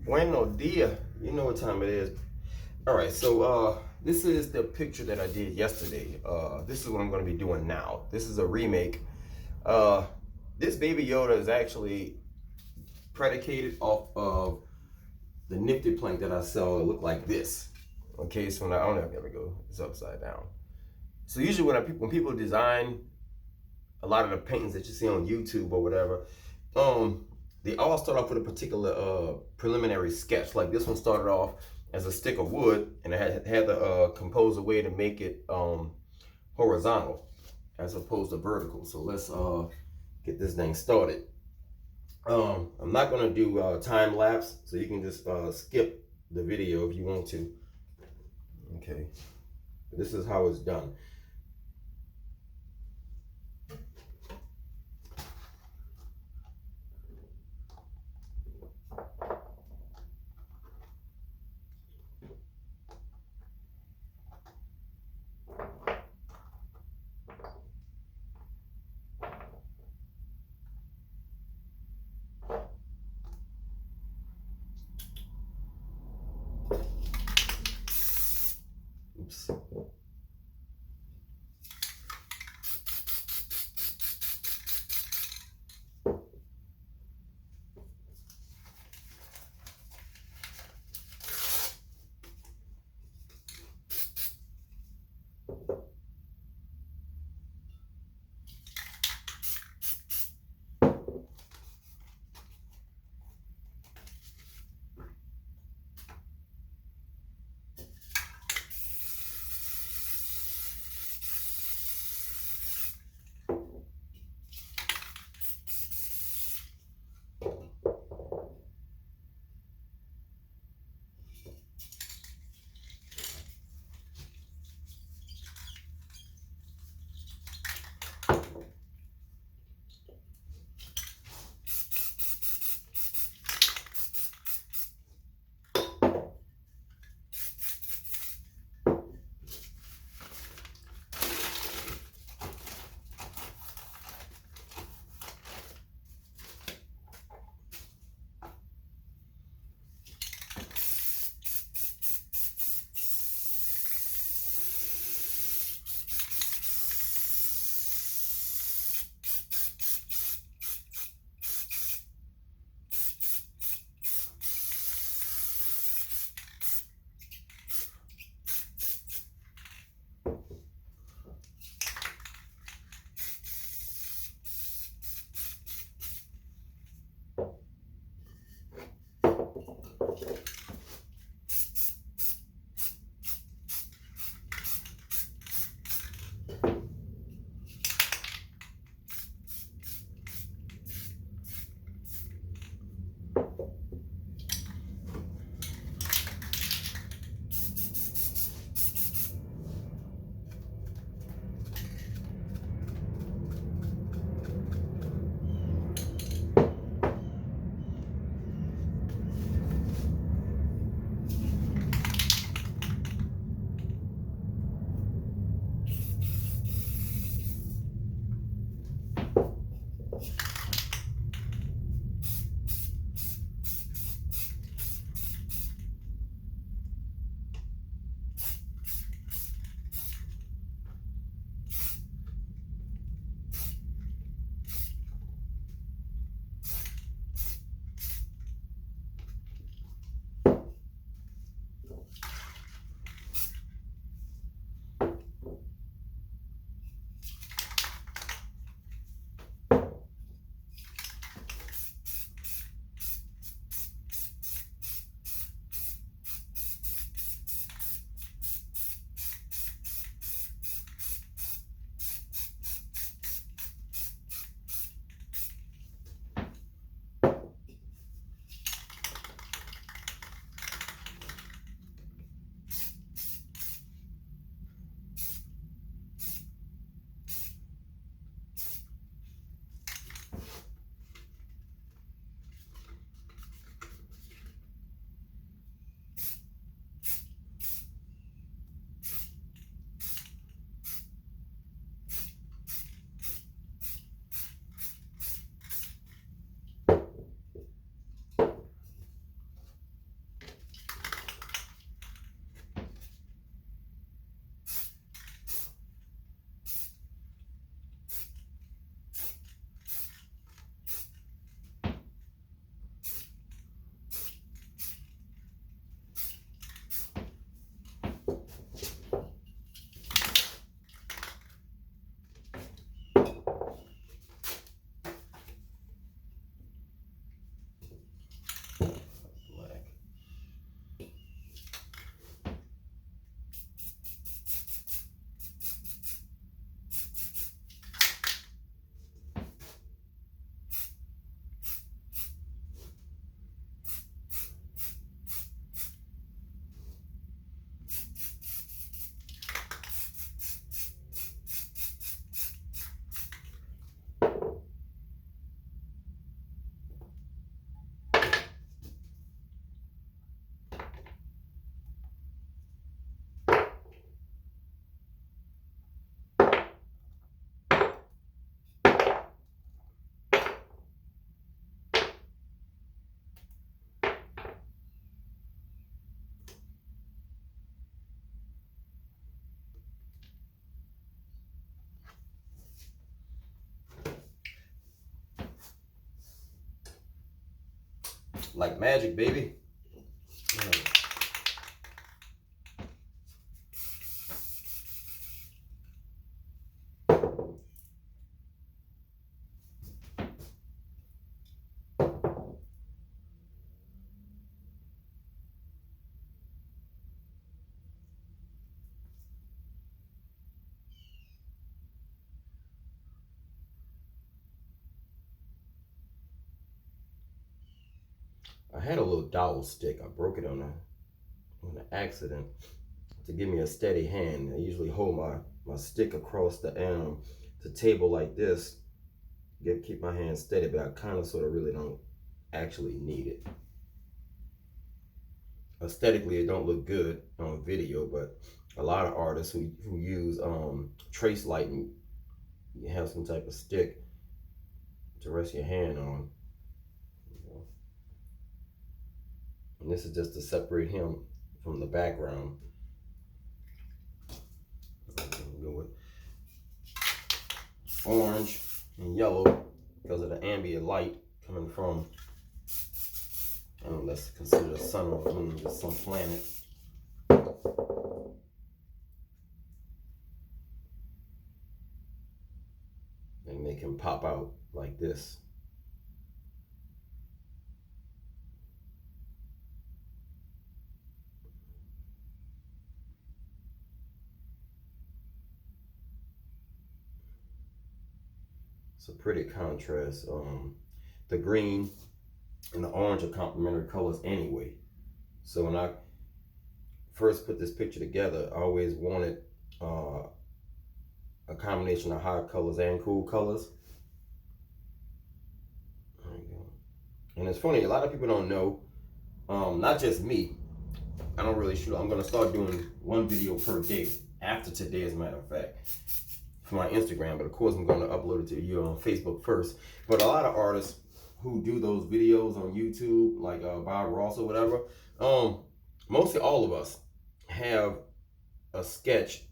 Bueno dia. You know what time it is. All right, so this is the picture that I did yesterday. This is what I'm going to be doing now. This is a remake. Uh, this Baby Yoda is actually predicated off of the nifty plank that I saw. It looked like this. Okay, so now I don't know. There we go. It's upside down. So usually when people design a lot of the paintings that you see on YouTube or whatever, they all start off with a particular preliminary sketch. Like this one started off as a stick of wood, and I had to compose a way to make it horizontal as opposed to vertical. So let's get this thing started. I'm not gonna do time lapse, so you can just skip the video if you want to. Okay, this is how it's done. Oops. like magic, baby. I had a little dowel stick. I broke it on an accident to give me a steady hand. I usually hold my stick across the table like this, keep my hand steady, but I kind of sort of really don't actually need it. Aesthetically, it don't look good on video, but a lot of artists who use trace lighting, you have some type of stick to rest your hand on. And this is just to separate him from the background. Go with orange and yellow because of the ambient light coming from, I don't know, let's consider the sun or the moon, just some planet. And make him pop out like this. It's a pretty contrast. The green and the orange are complementary colors anyway. So when I first put this picture together, I always wanted a combination of hot colors and cool colors. There you go. And it's funny, a lot of people don't know, not just me, I don't really shoot. I'm gonna start doing one video per day after today, as a matter of fact, for my Instagram, but of course I'm gonna upload it to you on Facebook first. But a lot of artists who do those videos on YouTube, like Bob Ross or whatever, mostly all of us have a sketch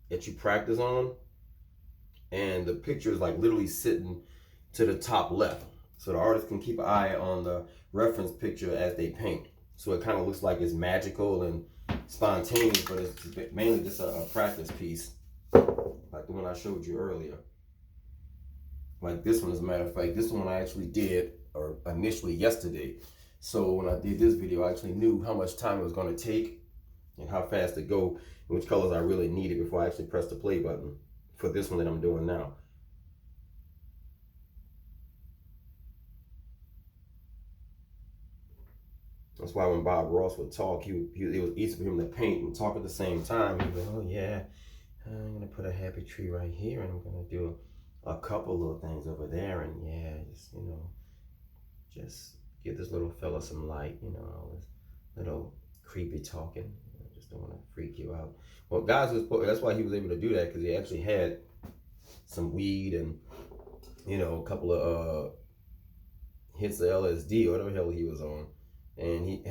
that you practice on, and the picture is like literally sitting to the top left, so the artist can keep an eye on the reference picture as they paint. So it kind of looks like it's magical and spontaneous, but it's mainly just a practice piece, like the one I showed you earlier. Like this one, as a matter of fact, this one I actually did initially yesterday. So when I did this video, I actually knew how much time it was going to take and how fast to go, and which colors I really needed before I actually pressed the play button for this one that I'm doing now. That's why when Bob Ross would talk, it was easy for him to paint and talk at the same time. He'd go, oh yeah, I'm gonna put a happy tree right here, and I'm gonna do a couple little things over there, and yeah, just, you know, just give this little fella some light, you know, all this little creepy talking. I just don't want to freak you out. Well, guys, that's why he was able to do that, because he actually had some weed and, you know, a couple of hits of LSD or whatever the hell he was on, and he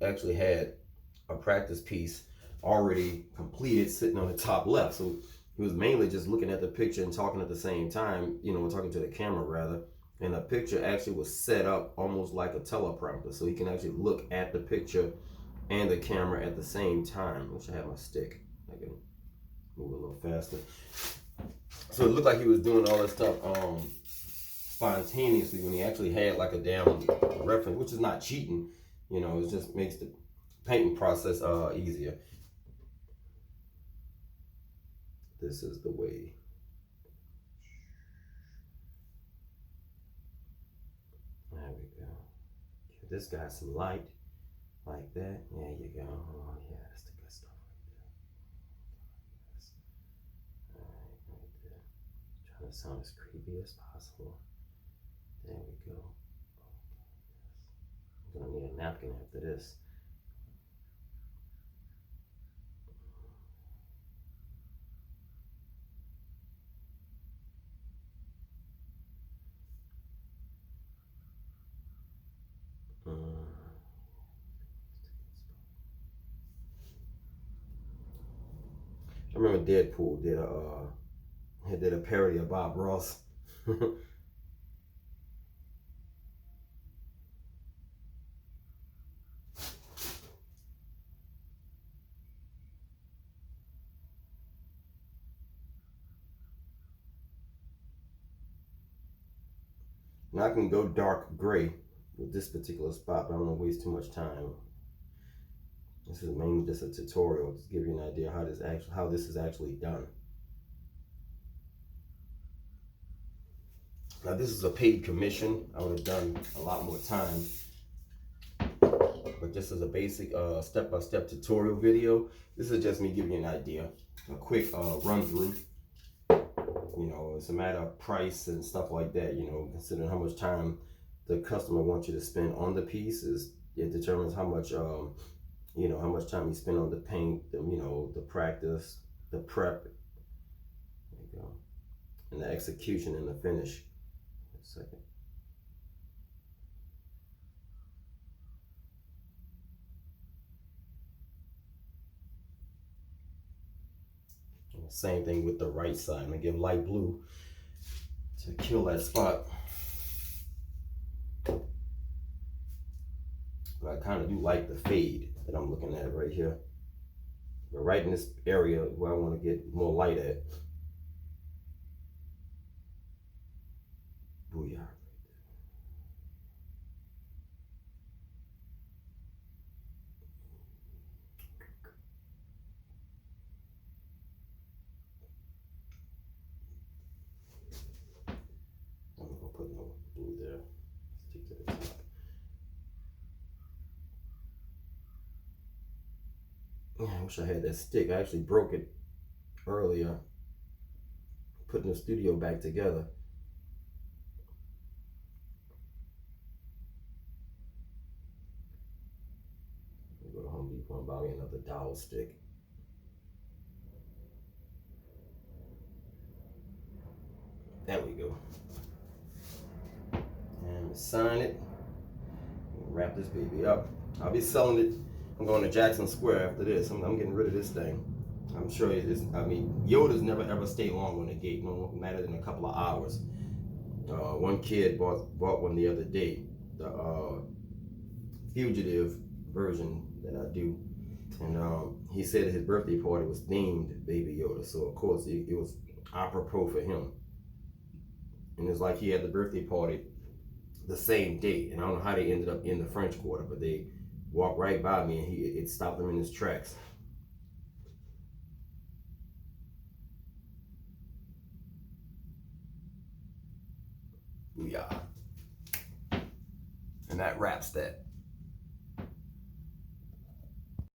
actually had a practice piece already completed sitting on the top left. So he was mainly just looking at the picture and talking at the same time, you know, talking to the camera rather. And the picture actually was set up almost like a teleprompter, so he can actually look at the picture and the camera at the same time. Which I have my stick, I can move a little faster. So it looked like he was doing all that stuff spontaneously when he actually had like a damn reference, which is not cheating, you know, it just makes the painting process easier. This is the way. There we go. Give this guy some light like that. There you go. Oh yeah, that's the good stuff right there. All right there. Trying to sound as creepy as possible. There we go. I'm gonna need a napkin after this. I remember Deadpool did a parody of Bob Ross. Now I can go dark gray with this particular spot, but I don't want to waste too much time. This is mainly just a tutorial to give you an idea how this is actually done. Now this is a paid commission. I would have done a lot more time, but this is a basic step-by-step tutorial video. This is just me giving you an idea, a quick run through. You know, it's a matter of price and stuff like that. You know, considering how much time the customer wants you to spend on the piece, it determines how much you know, how much time you spend on the paint, you know, the practice, the prep, there you go, and the execution and the finish. A second. And same thing with the right side. I'm gonna give light blue to kill that spot. But I kind of do like the fade that I'm looking at right here. But right in this area where I want to get more light at. Booyah. I'm not gonna put no blue there. Stick to the top. I wish I had that stick. I actually broke it earlier, putting the studio back together. I'll go to Home Depot and buy me another dowel stick. There we go. And sign it. Wrap this baby up. I'll be selling it. I'm going to Jackson Square after this. I'm getting rid of this thing. I'm sure it is. I mean, Yodas never ever stay long on the gate, no matter than a couple of hours. One kid bought one the other day, the fugitive version that I do, and he said his birthday party was themed Baby Yoda, so of course it was apropos for him. And it's like he had the birthday party the same day, and I don't know how they ended up in the French Quarter, but they walked right by me, and it stopped him in his tracks. Booyah. And that wraps that.